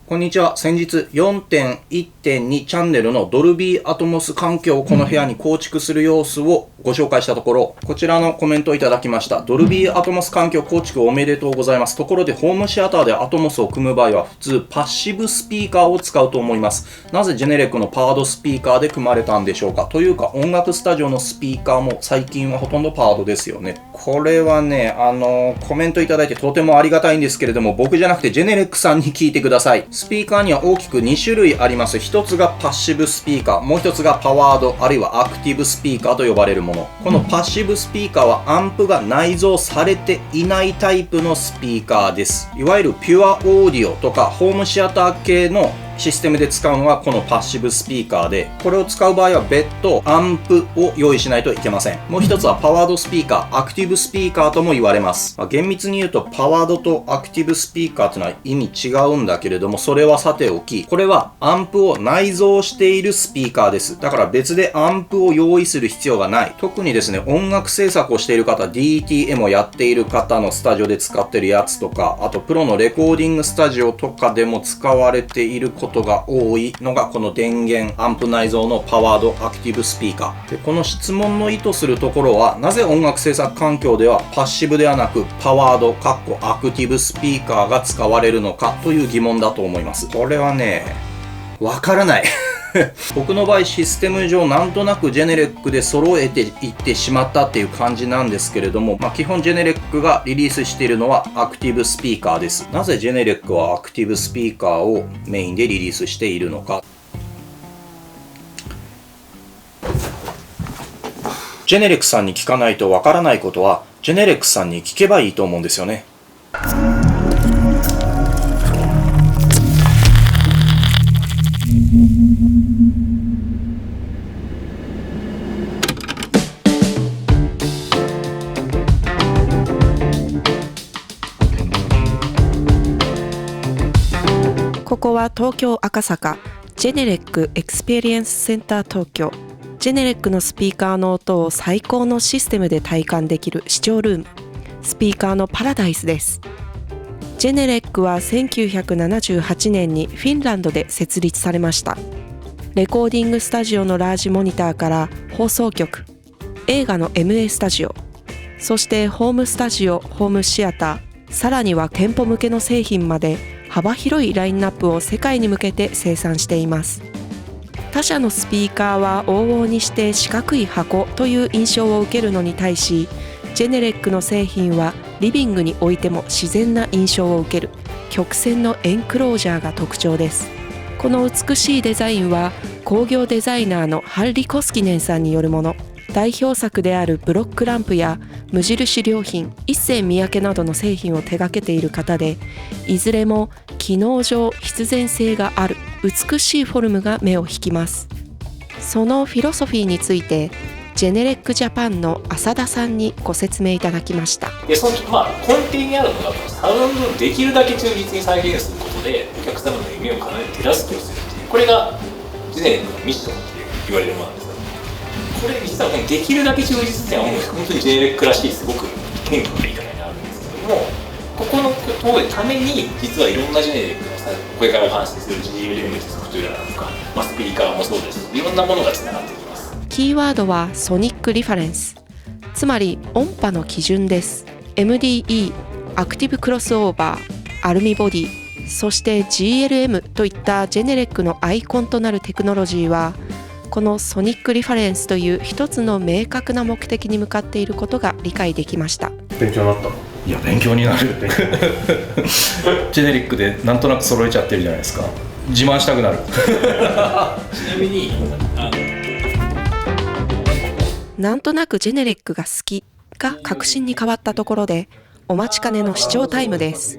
こんにちは。先日 4.1.2 チャンネルのドルビーアトモス環境をこの部屋に構築する様子をご紹介したところ、こちらのコメントをいただきました。ドルビーアトモス環境構築おめでとうございます。ところでホームシアターでアトモスを組む場合は普通パッシブスピーカーを使うと思います。なぜジェネレックのパワードスピーカーで組まれたんでしょうか。というか音楽スタジオのスピーカーも最近はほとんどパワードですよね。これはね、コメントいただいてとてもありがたいんですけれども、僕じゃなくてジェネレックさんに聞いてください。スピーカーには大きく2種類あります。一つがパッシブスピーカー、もう一つがパワードあるいはアクティブスピーカーと呼ばれるもの。このパッシブスピーカーはアンプが内蔵されていないタイプのスピーカーです。いわゆるピュアオーディオとかホームシアター系のシステムで使うのはこのパッシブスピーカーで、これを使う場合は別途アンプを用意しないといけません。もう一つはパワードスピーカー、アクティブスピーカーとも言われます。厳密に言うとパワードとアクティブスピーカーというのは意味違うんだけれども、それはさておき、これはアンプを内蔵しているスピーカーです。だから別でアンプを用意する必要がない。特にですね、音楽制作をしている方、DTM をやっている方のスタジオで使っているやつとか、あとプロのレコーディングスタジオとかでも使われていることが多いのがこの電源アンプ内蔵のパワードアクティブスピーカーで、この質問の意図するところは、なぜ音楽制作環境ではパッシブではなくパワードアクティブスピーカーが使われるのかという疑問だと思います。これはね、わからない僕の場合システム上なんとなくジェネレックで揃えていってしまったっていう感じなんですけれども、基本ジェネレックがリリースしているのはアクティブスピーカーです。なぜジェネレックはアクティブスピーカーをメインでリリースしているのか。ジェネレックさんに聞かないとわからないことはジェネレックさんに聞けばいいと思うんですよね。ここは東京赤坂ジェネレックエクスペリエンスセンター東京。ジェネレックのスピーカーの音を最高のシステムで体感できる視聴ルーム、スピーカーのパラダイスです。ジェネレックは1978年にフィンランドで設立されました。レコーディングスタジオのラージモニターから放送局、映画の MA スタジオ、そしてホームスタジオ、ホームシアター、さらには店舗向けの製品まで幅広いラインナップを世界に向けて生産しています。他社のスピーカーは往々にして四角い箱という印象を受けるのに対し、ジェネレックの製品はリビングに置いても自然な印象を受ける曲線のエンクロージャーが特徴です。この美しいデザインは工業デザイナーのハッリ・コスキネンさんによるもの。代表作であるブロックランプや無印良品、一世三宅などの製品を手掛けている方で、いずれも機能上必然性がある美しいフォルムが目を引きます。そのフィロソフィーについてジェネレックジャパンの浅田さんにご説明いただきました。でその根底にあるのがサウンドをできるだけ忠実に再現することでお客様の夢を叶えて手助けをするっていう、これがジェネレックのミッションって言われるものなんです。これ実はこのできるだけ忠実っていうのは本当にジェネレックらしいすごく謙虚な言い方になるんですけども、ここのことのために実はいろんなジェネレックのこれから話する GLM ソフトウェアだとか、スピーカーもそうですし、いろんなものがつながっていきます。キーワードはソニックリファレンス、つまり音波の基準です。 MDE、 アクティブクロスオーバー、アルミボディ、そして GLM といったジェネレックのアイコンとなるテクノロジーは、このソニックリファレンスという一つの明確な目的に向かっていることが理解できました。勉強になった。いや、勉強になるジェネリックでなんとなく揃えちゃってるじゃないですか。自慢したくなるちなみになんとなくジェネレックが好きが確信に変わったところで、お待ちかねの視聴タイムです。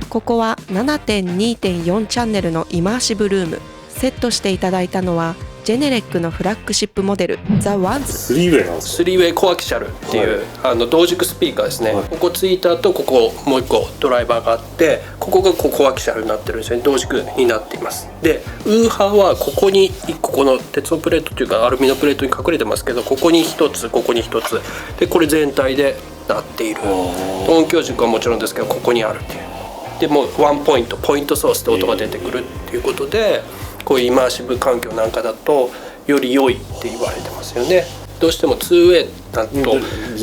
ここは 7.2.4 チャンネルのイマーシブルーム。セットしていただいたのはジェネレックのフラッグシップモデル The Ones。 スリーウェイなんですか？ 3way コアキシャルっていう、同軸スピーカーですね、ここツイーターとここもう一個ドライバーがあって、ここがコアキシャルになってるんですよね。同軸になっています。でウーハーはここに1個、この鉄のプレートというかアルミのプレートに隠れてますけど、ここに1つここに1つで、これ全体でなっている。音響軸はもちろんですけどここにあるっていう。でもうワンポイントソースで音が出てくるっていうことで、こういうイマーシブ環境なんかだとより良いって言われてますよね。どうしても 2way だと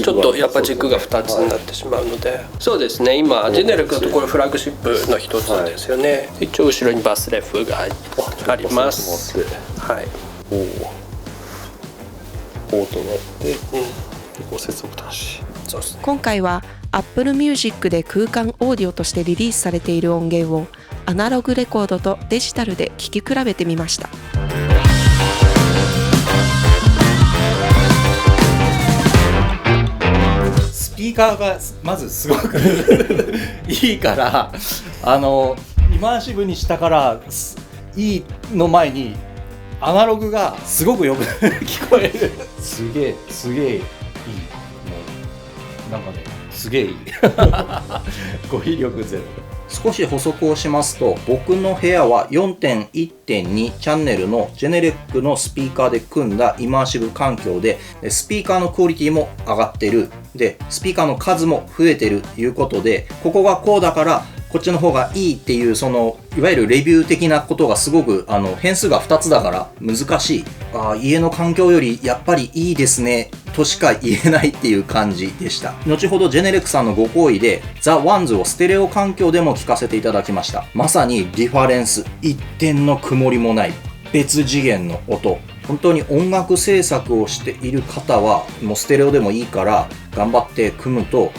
ちょっとやっぱ軸が2つになってしまうので、そうですね、今ジェネレックのところフラッグシップの一つですよね。一応後ろにバスレフがあります。はい。ポートがあって、こう接続端子。そうですね。今回は Apple Music で空間オーディオとしてリリースされている音源をアナログレコードとデジタルで聴き比べてみました。スピーカーがまずすごくいいからイマーシブにしたからいいの前にアナログがすごくよく聞こえる。すげえいい。もうなんかねすげえいい。語彙力ゼロ。少し補足をしますと、僕の部屋は 4.1.2 チャンネルのジェネレックのスピーカーで組んだイマーシブ環境で、スピーカーのクオリティも上がってる。で、スピーカーの数も増えてるということで、ここがこうだからこっちの方がいいっていう、そのいわゆるレビュー的なことがすごく変数が2つだから難しい。家の環境よりやっぱりいいですねとしか言えないっていう感じでした。後ほどジェネレックさんのご好意で The Ones をステレオ環境でも聞かせていただきました。まさにリファレンス、一点の曇りもない別次元の音。本当に音楽制作をしている方はもうステレオでもいいから頑張って組むと、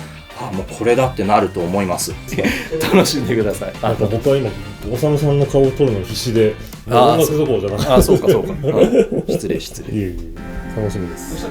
もうこれだってなると思います。楽しんでください。なんか僕は今おさむさんの顔を撮るのに必死で、音楽どころじゃなくて。そうか失礼。いえ楽しみです。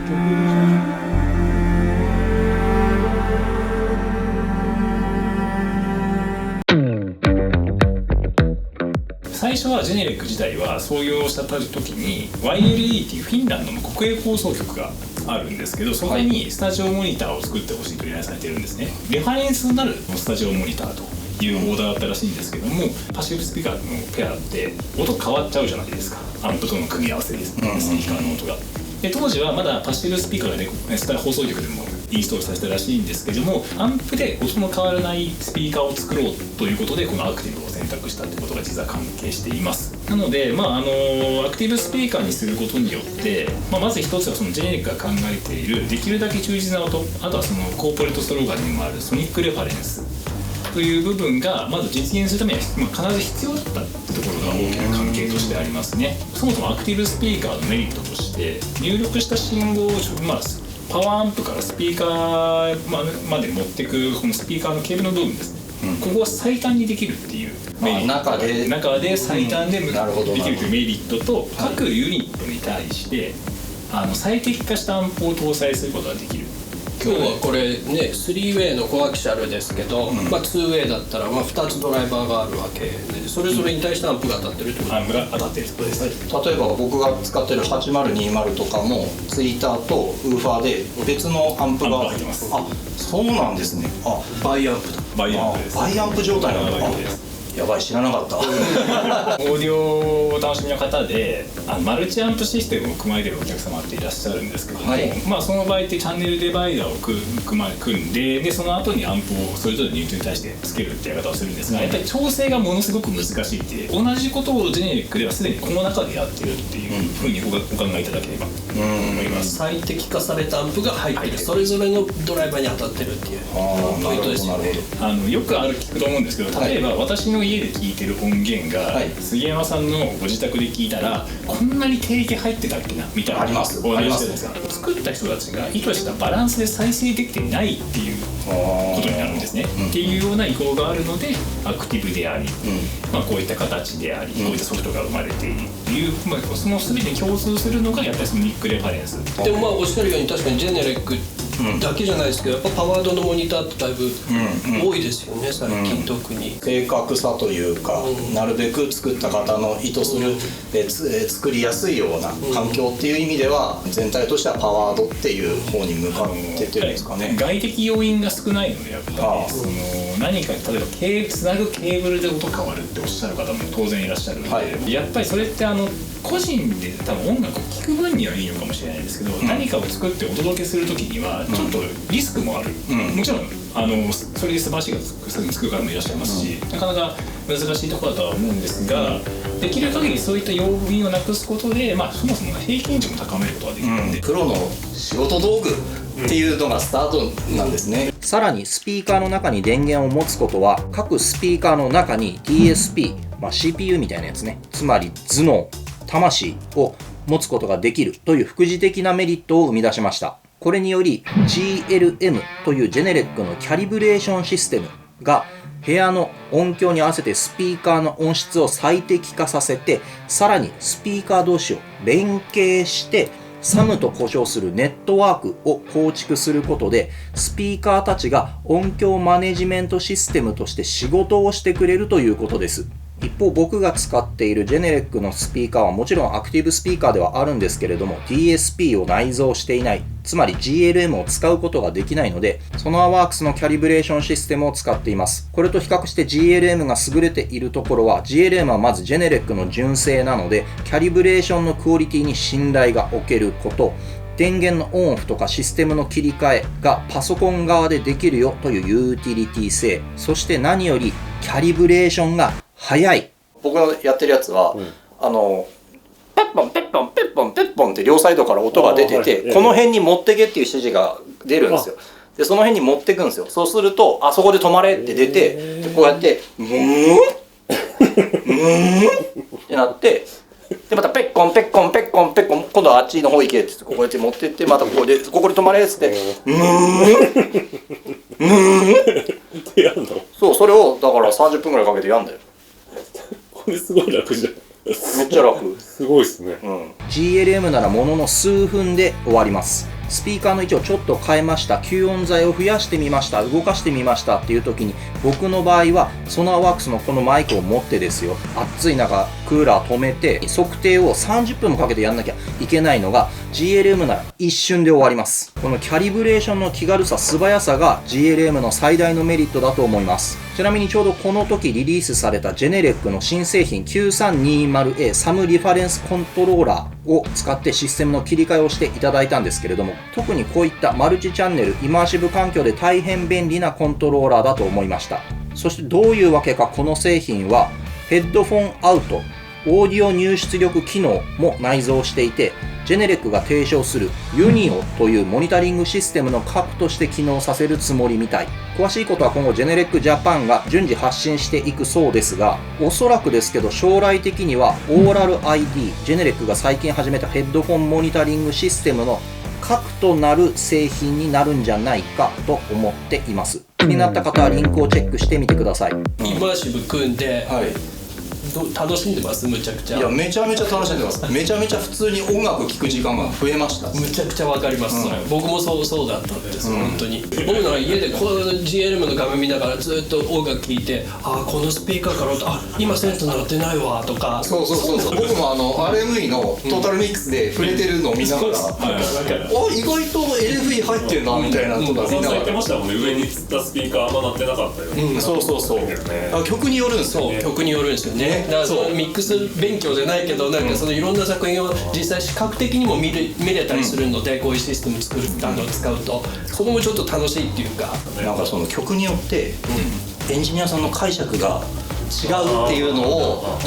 最初はジェネレック自体は創業した時に YLE っていうフィンランドの国営放送局があるんですけど、そこにスタジオモニターを作ってほしいと依頼されてるんですね。レファレンスになるスタジオモニターというオーダーだったらしいんですけども、パッシブスピーカーのペアって音変わっちゃうじゃないですか、アンプとの組み合わせですね、スピーカーの音が。で当時はまだパッシブスピーカーが放送局でもインストールさせたらしいんですけども、アンプで音の変わらないスピーカーを作ろうということでこのアクティブを選択したってことが実は関係しています。なので、アクティブスピーカーにすることによって、まず一つはそのジェネリックが考えているできるだけ忠実な音、あとはそのコーポレートストローガンにもあるソニックレファレンスという部分がまず実現するためには、必ず必要だったってところが大きな関係としてありますね。そもそもアクティブスピーカーのメリットとして入力した信号を、パワーアンプからスピーカーまで持っていくこのスピーカーのケーブルの部分ですね、ここは最短にできるっていうメリット、中で最短でできるというメリットと、各ユニットに対して最適化したアンプを搭載することができる。今日はこれね 3way のコアキシャルですけど、2way だったら2つドライバーがあるわけで、それぞれに対してアンプが当たってるってこと。アンプが当たってるってことです。例えば僕が使ってる8020とかもツイーターとウーファーで別のアンプが入ってます。そうなんですね。バイアンプだ。バイアンプです。バイアンプ状態なんだ。やばい、知らなかった。オーディオをお楽しみの方でマルチアンプシステムを組まれているお客様っていらっしゃるんですけども、その場合ってチャンネルデバイダーを組んで、その後にアンプをそれぞれのユニットに対してつけるってやり方をするんですが、やっぱり調整がものすごく難しいって、同じことをジェネリックではすでにこの中でやってるっていうふうにお考えいただければと思います。最適化されたアンプが入ってる、それぞれのドライバーに当たってるっていうポイントですよね。よく聞くと思うんですけど、例えば私の家で聞いてる音源が、杉山さんのご自宅で聞いたらこんなに低域入ってたっけなみたいなありますお話してるんですが、作った人たちが意図したバランスで再生できてないっていうことになるんですね、っていうような意向があるのでアクティブであり、こういった形であり、こういったソフトが生まれているっていう、その全てに共通するのがやっぱりそのニックレファレンス。でもおっしゃるように確かにジェネレックだけじゃないですけど、やっぱパワードのモニターってだいぶ多いですよね、最近特に。正確さというか、なるべく作った方の意図する、作りやすいような環境っていう意味では、全体としてはパワードっていう方に向かっててるんですかね。外的要因が少ないので、やっぱり何か例えばつなぐケーブルで音変わるっておっしゃる方も当然いらっしゃるので、やっぱりそれって個人で多分音楽を聴く分にはいいのかもしれないですけど、何かを作ってお届けする時にはちょっとリスクもある、もちろんそれで素晴らしいが作る方もいらっしゃいますし、なかなか難しいところだとは思うんですが、できる限りそういった要因をなくすことで、そもそも平均値も高めることができるので、プロの仕事道具っていうのがスタートなんですね。さらにスピーカーの中に電源を持つことは、各スピーカーの中に DSP、CPU みたいなやつね、つまり頭脳、魂を持つことができるという副次的なメリットを生み出しました。これにより GLM というジェネレックのキャリブレーションシステムが部屋の音響に合わせてスピーカーの音質を最適化させて、さらにスピーカー同士を連携してSAMと呼称するネットワークを構築することで、スピーカーたちが音響マネジメントシステムとして仕事をしてくれるということです。一方、僕が使っているジェネレックのスピーカーはもちろんアクティブスピーカーではあるんですけれども、 DSP を内蔵していない、つまり GLM を使うことができないので、ソナーワークスのキャリブレーションシステムを使っています。これと比較して GLM が優れているところは、 GLM はまずジェネレックの純正なので、キャリブレーションのクオリティに信頼が置けること、電源のオンオフとかシステムの切り替えがパソコン側でできるよというユーティリティ性、そして何よりキャリブレーションが早い。僕がやってるやつは、ペッポンペッポンペッポンペッポンって両サイドから音が出てて、この辺に持ってけっていう指示が出るんですよ。でその辺に持ってくんですよ。そうすると、そこで止まれって出て、でこうやってムーンってなって、でまたペッコンペッコンペッコンペッコン、今度はあっちの方行けってこうやって持ってって、またここで止まれっつってムーンってやんの？そう、それをだから30分ぐらいかけてやんだよ。これすごい楽じゃん。めっちゃ楽。すごいですね。GLM ならものの数分で終わります。スピーカーの位置をちょっと変えました、吸音材を増やしてみました、動かしてみましたっていう時に、僕の場合はソナーワークスのこのマイクを持ってですよ、暑い中クーラー止めて測定を30分もかけてやんなきゃいけないのが GLM なら一瞬で終わります。このキャリブレーションの気軽さ、素早さが GLM の最大のメリットだと思います。ちなみにちょうどこの時リリースされたジェネレックの新製品 9320A サムリファレンスコントローラーを使ってシステムの切り替えをしていただいたんですけれども、特にこういったマルチチャンネルイマーシブ環境で大変便利なコントローラーだと思いました。そしてどういうわけか、この製品はヘッドフォンアウト、オーディオ入出力機能も内蔵していて、ジェネレックが提唱するユニオというモニタリングシステムの核として機能させるつもりみたい。詳しいことは今後ジェネレックジャパンが順次発信していくそうですが、おそらくですけど将来的にはオーラル ID、ジェネレックが最近始めたヘッドフォンモニタリングシステムの核となる製品になるんじゃないかと思っています。気になった方はリンクをチェックしてみてください。イマーシブ組んで、楽しんでます？むちゃくちゃ。いや、めちゃめちゃ楽しんでます。めちゃめちゃ普通に音楽聴く時間が増えました。むちゃくちゃわかります、それ。僕もそうだったんです、本当に。僕なんか家でこの GLM の画面見ながらずっと音楽聴いて、このスピーカーから音、今セント鳴ってないわとか。そう僕もRME のトータルミックスで触れてるのを見ながら、意外と LFE 入ってるなみたいなとか見ながら。言ってましたもんね、上につったスピーカーあんま鳴ってなかったよ。そう曲によるんですよね。曲によるんですよね。だからそのミックス勉強じゃないけど、なんかそのいろんな作品を実際視覚的にも見れたりするので、こういうシステム使うとそこもちょっと楽しいっていうか、なんかその曲によってエンジニアさんの解釈が違うっていうのを、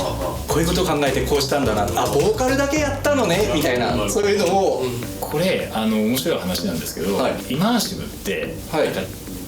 こういうことを考えてこうしたんだな、ボーカルだけやったのねみたいな、そういうのを、これ面白い話なんですけど、イマーシブって、なんか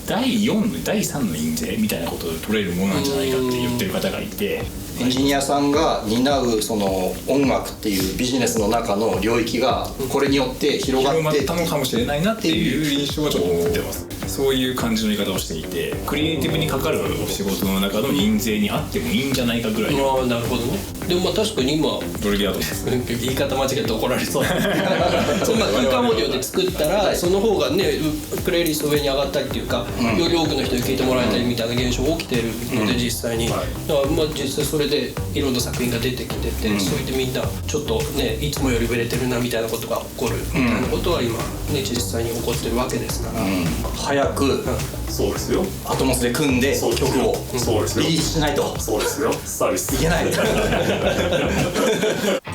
第4の第3の印税みたいなことで取れるものなんじゃないかって言ってる方がいて、エンジニアさんが担うその音楽っていうビジネスの中の領域がこれによって広がってたのかもしれないなっていう印象はちょっと持ってます。そういう感じの言い方をしていて、クリエイティブにかかる仕事の中の印税にあってもいいんじゃないかぐらい。なるほどね。でも確かに今ドルビーアトモス言い方間違えて怒られそうそんな空間オーディオで作ったら、その方がねプレイリスト上に上がったりっていうか、より多くの人に聞いてもらえたりみたいな現象が起きてるので、実際にだから実際それでいろんな作品が出てきてて、そうやってみんなちょっとねいつもより売れてるなみたいなことが起こるみたいなことは今ね実際に起こってるわけですから、早くそうですよ。アトモスで組んで曲をそうですよ。リリースしないとそうですよ。サービスいけない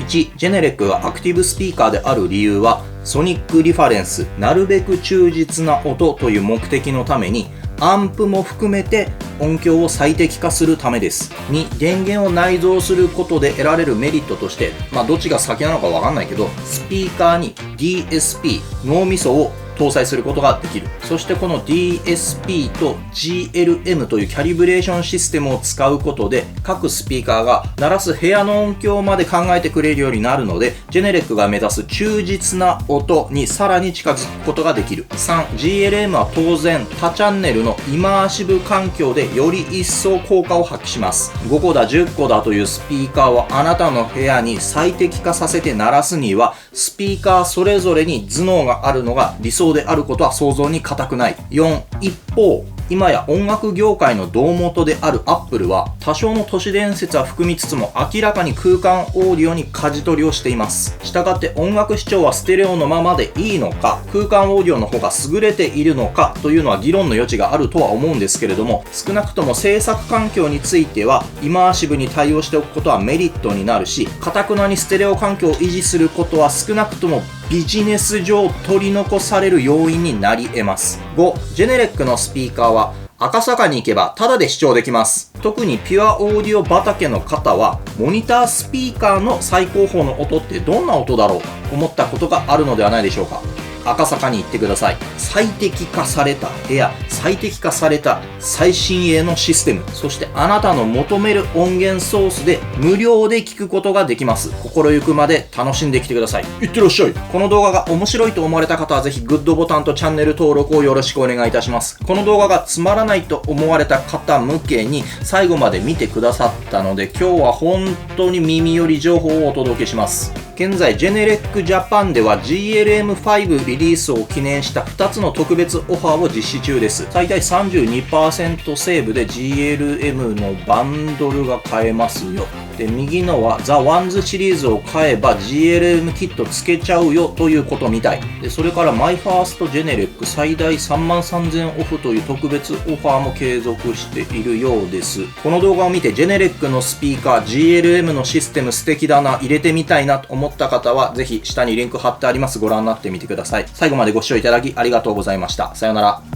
1、ジェネレックがアクティブスピーカーである理由は、ソニックリファレンス、なるべく忠実な音という目的のために、アンプも含めて音響を最適化するためです。2、電源を内蔵することで得られるメリットとして、どっちが先なのかわかんないけど、スピーカーに DSP、脳みそを搭載することができる。そしてこの DSP と GLM というキャリブレーションシステムを使うことで、各スピーカーが鳴らす部屋の音響まで考えてくれるようになるので、ジェネレックが目指す忠実な音にさらに近づくことができる。3、GLM は当然多チャンネルのイマーシブ環境でより一層効果を発揮します。5個だ10個だというスピーカーをあなたの部屋に最適化させて鳴らすには、スピーカーそれぞれに頭脳があるのが理想であることは想像に難くない。4、一方、今や音楽業界の胴元であるアップルは多少の都市伝説は含みつつも明らかに空間オーディオに舵取りをしています。したがって音楽視聴はステレオのままでいいのか、空間オーディオの方が優れているのかというのは議論の余地があるとは思うんですけれども、少なくとも制作環境についてはイマーシブに対応しておくことはメリットになるし、堅くなにステレオ環境を維持することは少なくともビジネス上取り残される要因になり得ます。5、ジェネレックのスピーカーは赤坂に行けばタダで視聴できます。特にピュアオーディオ畑の方は、モニタースピーカーの最高峰の音ってどんな音だろうと思ったことがあるのではないでしょうか。赤坂に行ってください。最適化された部屋、最適化された最新鋭のシステム、そしてあなたの求める音源ソースで無料で聞くことができます。心ゆくまで楽しんできてください。いってらっしゃい。この動画が面白いと思われた方はぜひグッドボタンとチャンネル登録をよろしくお願いいたします。この動画がつまらないと思われた方向けに最後まで見てくださったので、今日は本当に耳寄り情報をお届けします。現在ジェネレックジャパンでは GLM5 リリースを記念した2つの特別オファーを実施中です。最大 32% セーブで GLM のバンドルが買えますよ。で、右のはザ・ワンズシリーズを買えば GLM キットつけちゃうよということみたい。で、それからマイファーストジェネレック最大33,000オフという特別オファーも継続しているようです。この動画を見てジェネレックのスピーカー GLM のシステム素敵だな、入れてみたいなと思った方はぜひ下にリンク貼ってあります。ご覧になってみてください。最後までご視聴いただきありがとうございました。さようなら。